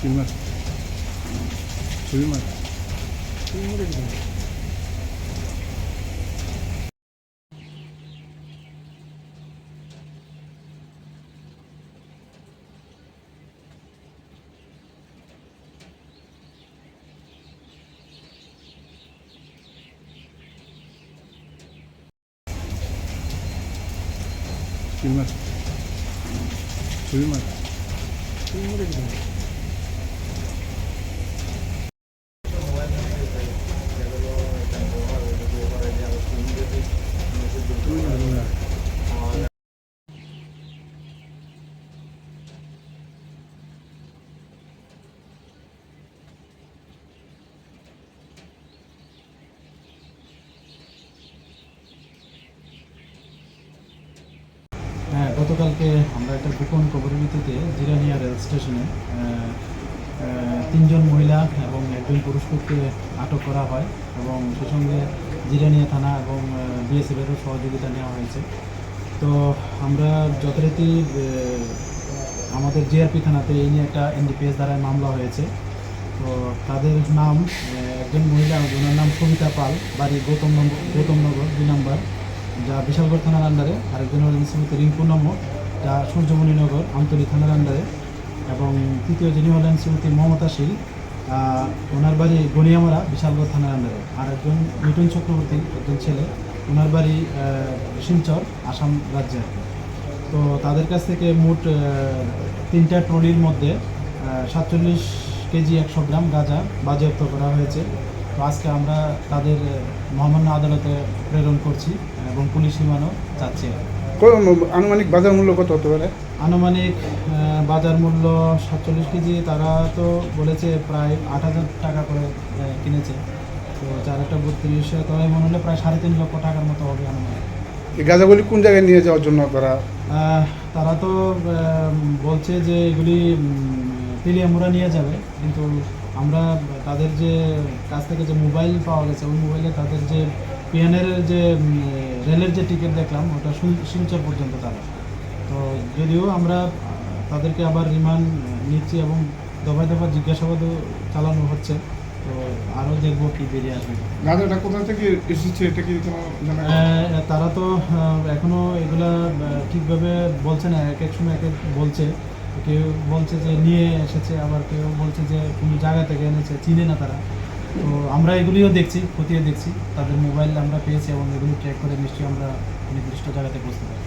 ছুরি মাছ ছুরি মাছ ছুরি মারে কি ছুরি মাছ ছুরি মাছ ছুরি মারে কি হ্যাঁ, গতকালকে আমরা একটা গোপন খবরের ভিত্তিতে জিরানিয়া রেল স্টেশনে তিনজন মহিলা এবং একজন পুরুষকে আটক করা হয় এবং সে সঙ্গে জিরানিয়া থানা এবং বিএসএফেরও সহযোগিতা নেওয়া হয়েছে। তো আমরা যথারীতি আমাদের জিআরপি থানাতে এই নিয়ে একটা এনডিপিএস দ্বারায় মামলা হয়েছে। তো তাদের নাম একজন মহিলা, ওনার নাম সবিতা পাল, বাড়ি গৌতমনগর 2 নম্বর, যা বিশালগড় থানার আন্ডারে। আরেকজন হলেন শ্রীমতী রিঙ্কু নম্বর, যা সূর্যমণিনগর আমতলী থানার আন্ডারে। এবং তৃতীয় যিনি হলেন শ্রীমতী মমতা শীল, ওনার বাড়ি গনিয়ামারা বিশালগড় থানার আন্ডারে। আর একজন মিঠুন চক্রবর্তী, একজন ছেলে, ওনার বাড়ি শিলচর আসাম রাজ্যে। তো তাদের কাছ থেকে মোট 3টা ট্রলির মধ্যে 47 কেজি 100 গ্রাম গাঁজা বাজেয়াপ্ত করা হয়েছে। তো আজকে আমরা তাদের মহামান্য আদালতে প্রেরণ করছি এবং পুলিশ রিমান্ডও চাচ্ছি। আনুমানিক বাজার মূল্য কত হতে পারে? আনুমানিক বাজার মূল্য 47 কেজি, তারা তো বলেছে প্রায় 8,000 টাকা করে কিনেছে। তো 4-32 তবে মনে হলে প্রায় 3.5 লক্ষ টাকার মতো হবে আনুমানিক। এই গাঁজাগুলি কোন জায়গায় নিয়ে যাওয়ার জন্য তারা তো বলছে যে এগুলি তেলিয়ামুড়া নিয়ে যাবে, কিন্তু আমরা তাদের যে কাছ থেকে যে মোবাইল পাওয়া গেছে, ওই মোবাইলে তাদের যে পিএনের যে রেলের যে টিকিট দেখলাম, ওটা শিলচর পর্যন্ত তারা। তো যদিও আমরা তাদেরকে আবার রিমান্ড নিচ্ছি এবং দফায় দফায় জিজ্ঞাসাবাদও চালানো হচ্ছে। তো আরও দেখবো কি বেরিয়ে আসবে। গাঁজাটা কোথা থেকে এসেছে এটা কি তারা তো এখনও এগুলা ঠিকভাবে বলছে না, এক এক সময় এক এক বলছে। কেউ বলছে যে নিয়ে এসেছে, আবার কেউ বলছে যে কোনো জায়গা থেকে এনেছে, চিনে না তারা। তো আমরা এগুলিও দেখছি, খতিয়ে দেখছি। তাদের মোবাইল আমরা পেয়েছি এবং এগুলি ট্র্যাক করে নিশ্চয়ই আমরা নির্দিষ্ট জায়গাতে বুঝতে পারি।